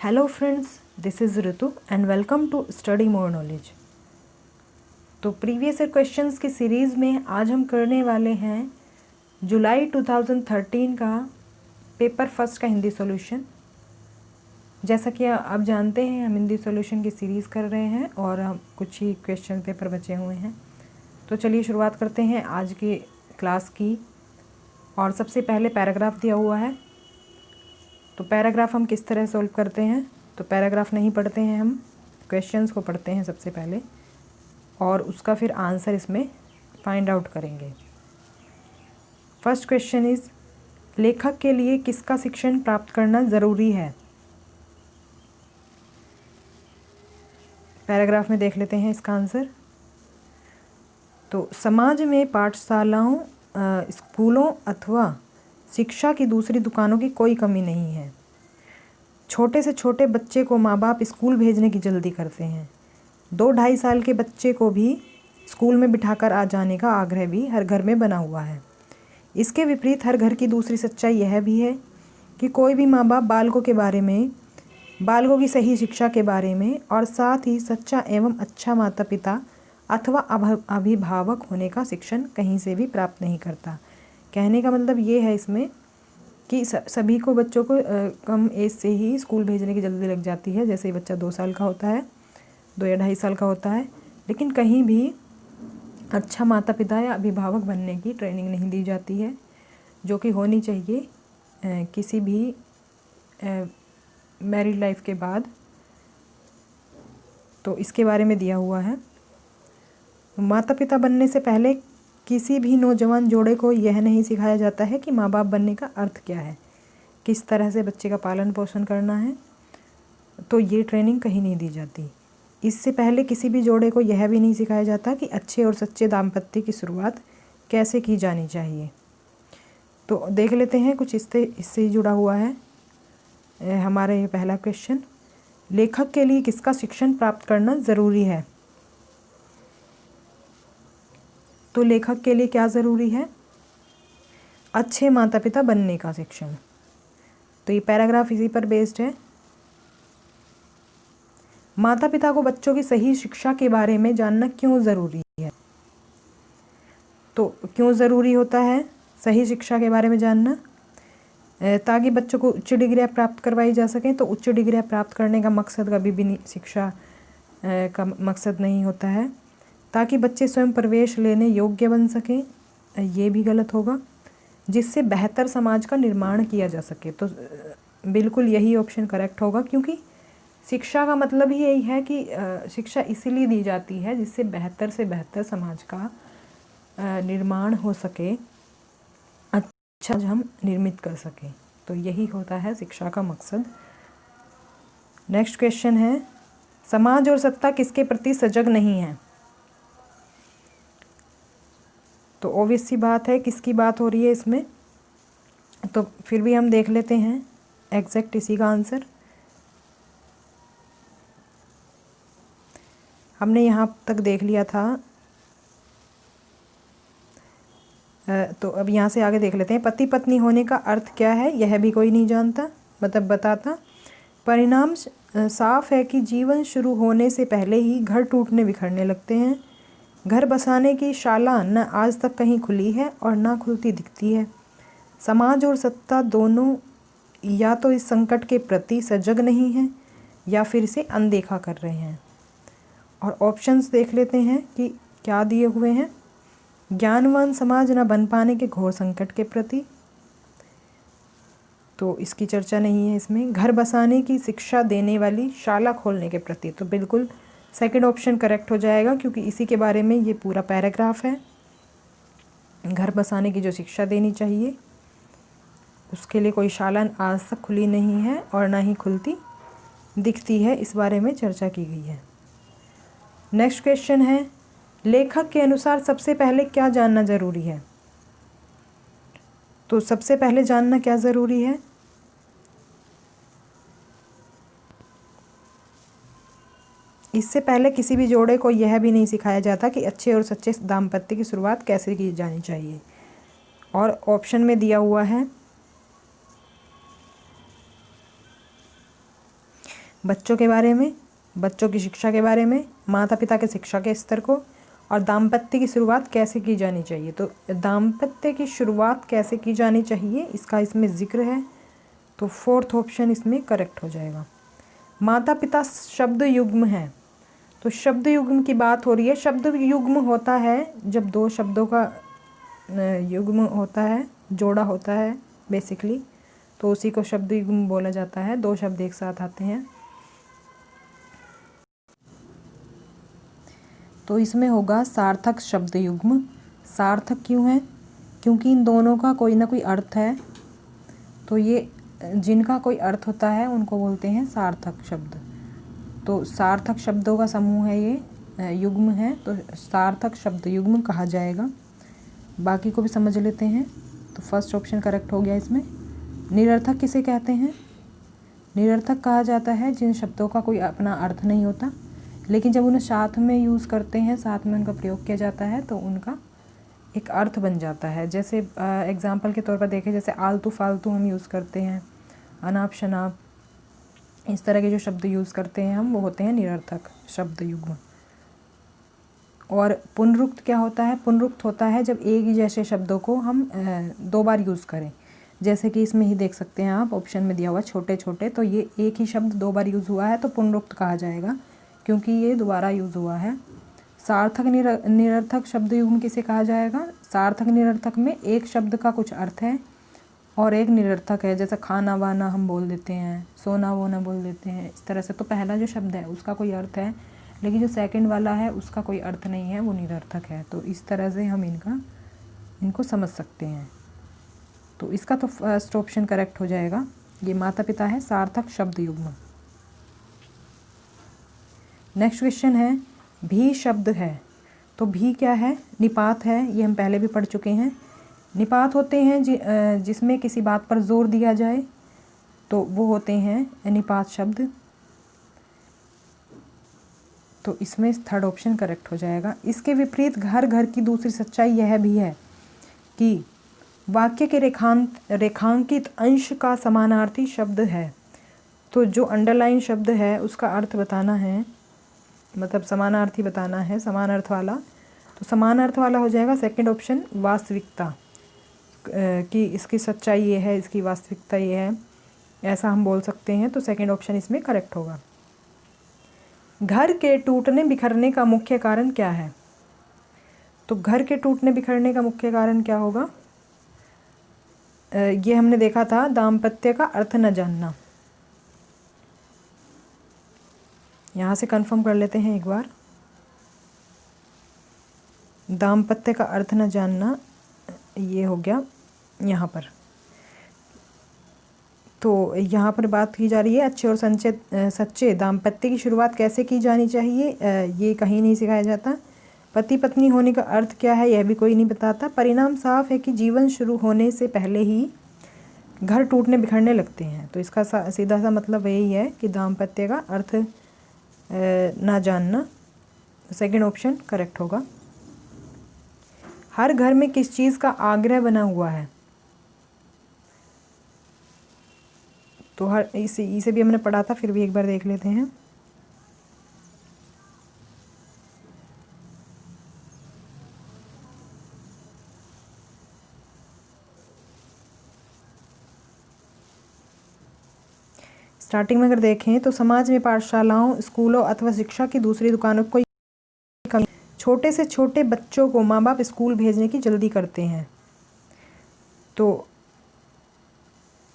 Hello friends, this is Ritu and welcome to study more knowledge. तो previous year questions की series में आज हम करने वाले हैं जुलाई 2013 का पेपर फर्स्ट का हिंदी सॉल्यूशन। जैसा कि आप जानते हैं, हम हिंदी सॉल्यूशन की सीरीज़ कर रहे हैं और हम कुछ ही क्वेश्चन पेपर बचे हुए हैं। तो चलिए शुरुआत करते हैं आज की क्लास की। और सबसे पहले पैराग्राफ दिया हुआ है, तो पैराग्राफ हम किस तरह सॉल्व करते हैं। तो पैराग्राफ नहीं पढ़ते हैं, हम क्वेश्चंस को पढ़ते हैं सबसे पहले और उसका फिर आंसर इसमें फाइंड आउट करेंगे। फर्स्ट क्वेश्चन इज़, लेखक के लिए किसका शिक्षण प्राप्त करना ज़रूरी है। पैराग्राफ में देख लेते हैं इसका आंसर। तो समाज में पाठशालाओं, स्कूलों अथवा शिक्षा की दूसरी दुकानों की कोई कमी नहीं है। छोटे से छोटे बच्चे को माँ बाप स्कूल भेजने की जल्दी करते हैं। 2-2.5 साल के बच्चे को भी स्कूल में बिठाकर आ जाने का आग्रह भी हर घर में बना हुआ है। इसके विपरीत हर घर की दूसरी सच्चाई यह भी है कि कोई भी माँ बाप बालकों की सही शिक्षा के बारे में और साथ ही सच्चा एवं अच्छा माता पिता अथवा अभिभावक होने का शिक्षण कहीं से भी प्राप्त नहीं करता। कहने का मतलब ये है इसमें कि सभी को बच्चों को कम एज से ही स्कूल भेजने की जल्दी लग जाती है। जैसे ही बच्चा 2 साल का होता है, 2 या 2.5 साल का होता है, लेकिन कहीं भी अच्छा माता पिता या अभिभावक बनने की ट्रेनिंग नहीं दी जाती है, जो कि होनी चाहिए किसी भी मैरिड लाइफ के बाद। तो इसके बारे में दिया हुआ है। माता पिता बनने से पहले किसी भी नौजवान जोड़े को यह नहीं सिखाया जाता है कि माँ बाप बनने का अर्थ क्या है, किस तरह से बच्चे का पालन पोषण करना है। तो ये ट्रेनिंग कहीं नहीं दी जाती। इससे पहले किसी भी जोड़े को यह भी नहीं सिखाया जाता कि अच्छे और सच्चे दाम्पत्य की शुरुआत कैसे की जानी चाहिए। तो देख लेते हैं कुछ इससे जुड़ा हुआ है हमारा ये पहला क्वेश्चन। लेखक के लिए किसका शिक्षण प्राप्त करना ज़रूरी है। तो लेखक के लिए क्या ज़रूरी है? अच्छे माता पिता बनने का शिक्षण। तो ये पैराग्राफ इसी पर बेस्ड है। माता पिता को बच्चों की सही शिक्षा के बारे में जानना क्यों ज़रूरी है। तो क्यों ज़रूरी होता है सही शिक्षा के बारे में जानना? ताकि बच्चों को उच्च डिग्रियाँ प्राप्त करवाई जा सकें। तो उच्च डिग्रियाँ प्राप्त करने का मकसद कभी भी शिक्षा का मकसद नहीं होता है। ताकि बच्चे स्वयं प्रवेश लेने योग्य बन सकें, ये भी गलत होगा। जिससे बेहतर समाज का निर्माण किया जा सके। तो बिल्कुल यही ऑप्शन करेक्ट होगा, क्योंकि शिक्षा का मतलब ही यही है कि शिक्षा इसीलिए दी जाती है जिससे बेहतर से बेहतर समाज का निर्माण हो सके, अच्छा हम निर्मित कर सकें। तो यही होता है शिक्षा का मकसद। नेक्स्ट क्वेश्चन है, समाज और सत्ता किसके प्रति सजग नहीं है। तो ऑब्वियस सी बात है किसकी बात हो रही है इसमें। तो फिर भी हम देख लेते हैं एग्जैक्ट इसी का आंसर। हमने यहाँ तक देख लिया था, तो अब यहाँ से आगे देख लेते हैं। पति पत्नी होने का अर्थ क्या है, यह भी कोई नहीं जानता, मतलब बताता। परिणाम साफ है कि जीवन शुरू होने से पहले ही घर टूटने बिखरने लगते हैं। घर बसाने की शाला न आज तक कहीं खुली है और ना खुलती दिखती है। समाज और सत्ता दोनों या तो इस संकट के प्रति सजग नहीं हैं या फिर इसे अनदेखा कर रहे हैं। और ऑप्शंस देख लेते हैं कि क्या दिए हुए हैं। ज्ञानवान समाज न बन पाने के घोर संकट के प्रति, तो इसकी चर्चा नहीं है इसमें। घर बसाने की शिक्षा देने वाली शाला खोलने के प्रति, तो बिल्कुल सेकंड ऑप्शन करेक्ट हो जाएगा, क्योंकि इसी के बारे में ये पूरा पैराग्राफ है। घर बसाने की जो शिक्षा देनी चाहिए उसके लिए कोई शाला आज तक खुली नहीं है और ना ही खुलती दिखती है, इस बारे में चर्चा की गई है। नेक्स्ट क्वेश्चन है, लेखक के अनुसार सबसे पहले क्या जानना ज़रूरी है। तो सबसे पहले जानना क्या ज़रूरी है? इससे पहले किसी भी जोड़े को यह भी नहीं सिखाया जाता कि अच्छे और सच्चे दाम्पत्य की शुरुआत कैसे की जानी चाहिए। और ऑप्शन में दिया हुआ है बच्चों के बारे में, बच्चों की शिक्षा के बारे में, माता पिता के शिक्षा के स्तर को, और दाम्पत्य की शुरुआत कैसे की जानी चाहिए। तो दाम्पत्य की शुरुआत कैसे की जानी चाहिए इसका इसमें जिक्र है, तो फोर्थ ऑप्शन इसमें करेक्ट हो जाएगा। माता पिता शब्द युग्म है, तो शब्द युग्म की बात हो रही है। शब्द युग्म होता है जब दो शब्दों का युग्म होता है, जोड़ा होता है बेसिकली, तो उसी को शब्द युग्म बोला जाता है। दो शब्द एक साथ आते हैं। तो इसमें होगा सार्थक शब्द युग्म। सार्थक क्यों है? क्योंकि इन दोनों का कोई ना कोई अर्थ है, तो ये जिनका कोई अर्थ होता है उनको बोलते हैं सार्थक शब्द। तो सार्थक शब्दों का समूह है ये, युग्म है, तो सार्थक शब्द युग्म कहा जाएगा। बाकी को भी समझ लेते हैं। तो फर्स्ट ऑप्शन करेक्ट हो गया इसमें। निरर्थक किसे कहते हैं? निरर्थक कहा जाता है जिन शब्दों का कोई अपना अर्थ नहीं होता, लेकिन जब उन्हें साथ में यूज़ करते हैं, साथ में उनका प्रयोग किया जाता है, तो उनका एक अर्थ बन जाता है। जैसे एग्जाम्पल के तौर पर देखें, जैसे आलतू फालतू हम यूज़ करते हैं, अनाप शनाप, इस तरह के जो शब्द यूज़ करते हैं हम, वो होते हैं निरर्थक शब्द युग्म। और पुनरुक्त क्या होता है? पुनरुक्त होता है जब एक ही जैसे शब्दों को हम दो बार यूज़ करें। जैसे कि इसमें ही देख सकते हैं आप, ऑप्शन में दिया हुआ छोटे छोटे, तो ये एक ही शब्द दो बार यूज़ हुआ है तो पुनरुक्त कहा जाएगा, क्योंकि ये दोबारा यूज़ हुआ है। सार्थक निरर्थक शब्द युग्म किसे कहा जाएगा? सार्थक निरर्थक में एक शब्द का कुछ अर्थ है और एक निरर्थक है। जैसे खाना वाना हम बोल देते हैं, सोना वोना बोल देते हैं, इस तरह से। तो पहला जो शब्द है उसका कोई अर्थ है, लेकिन जो सेकंड वाला है उसका कोई अर्थ नहीं है, वो निरर्थक है। तो इस तरह से हम इनको समझ सकते हैं। तो इसका तो फर्स्ट ऑप्शन करेक्ट हो जाएगा। ये माता पिता है सार्थक शब्द युग्म। नेक्स्ट क्वेश्चन है, भी शब्द है। तो भी क्या है? निपात है, ये हम पहले भी पढ़ चुके हैं। निपात होते हैं जिसमें किसी बात पर जोर दिया जाए, तो वो होते हैं निपात शब्द। तो इसमें थर्ड ऑप्शन करेक्ट हो जाएगा। इसके विपरीत घर घर की दूसरी सच्चाई यह भी है कि वाक्य के रेखांकित अंश का समानार्थी शब्द है। तो जो अंडरलाइन शब्द है उसका अर्थ बताना है, मतलब समानार्थी बताना है, समान अर्थ वाला। तो समान अर्थ वाला हो जाएगा सेकंड ऑप्शन, वास्तविकता, कि इसकी सच्चाई ये है, इसकी वास्तविकता ये है, ऐसा हम बोल सकते हैं। तो सेकंड ऑप्शन इसमें करेक्ट होगा। घर के टूटने बिखरने का मुख्य कारण क्या है? तो घर के टूटने बिखरने का मुख्य कारण क्या होगा? ये हमने देखा था, दाम्पत्य का अर्थ न जानना। यहाँ से कंफर्म कर लेते हैं एक बार। दाम्पत्य का अर्थ न जानना, ये हो गया यहाँ पर। तो यहाँ पर बात की जा रही है अच्छे और सच्चे दाम्पत्य की शुरुआत कैसे की जानी चाहिए, ये कहीं नहीं सिखाया जाता। पति पत्नी होने का अर्थ क्या है, यह भी कोई नहीं बताता। परिणाम साफ है कि जीवन शुरू होने से पहले ही घर टूटने बिखरने लगते हैं। तो इसका सीधा सा मतलब यही है कि दाम्पत्य का अर्थ ना जानना। सेकंड ऑप्शन करेक्ट होगा। हर घर में किस चीज़ का आग्रह बना हुआ है? तो इसे भी हमने पढ़ा था, फिर भी एक बार देख लेते हैं। स्टार्टिंग में अगर देखें तो समाज में पाठशालाओं, स्कूलों अथवा शिक्षा की दूसरी दुकानों को कमी। छोटे से छोटे बच्चों को माँ बाप स्कूल भेजने की जल्दी करते हैं। तो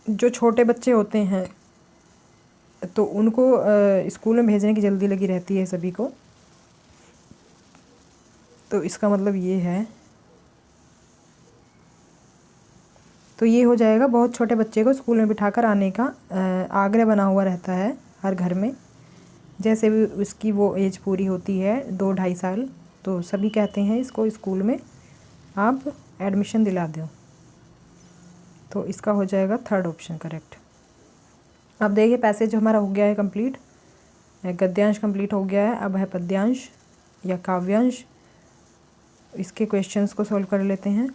जो छोटे बच्चे होते हैं तो उनको स्कूल में भेजने की जल्दी लगी रहती है सभी को। तो इसका मतलब ये है, तो ये हो जाएगा, बहुत छोटे बच्चे को स्कूल में बिठाकर आने का आग्रह बना हुआ रहता है हर घर में। जैसे भी उसकी वो एज पूरी होती है 2-2.5 साल, तो सभी कहते हैं इसको स्कूल में आप एडमिशन दिला दो। तो इसका हो जाएगा थर्ड ऑप्शन करेक्ट। अब देखिए पैसेज हमारा हो गया है कंप्लीट, गद्यांश कंप्लीट हो गया है। अब है पद्यांश या काव्यांश। इसके क्वेश्चंस को सॉल्व कर लेते हैं।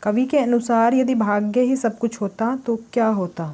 कवि के अनुसार यदि भाग्य ही सब कुछ होता तो क्या होता?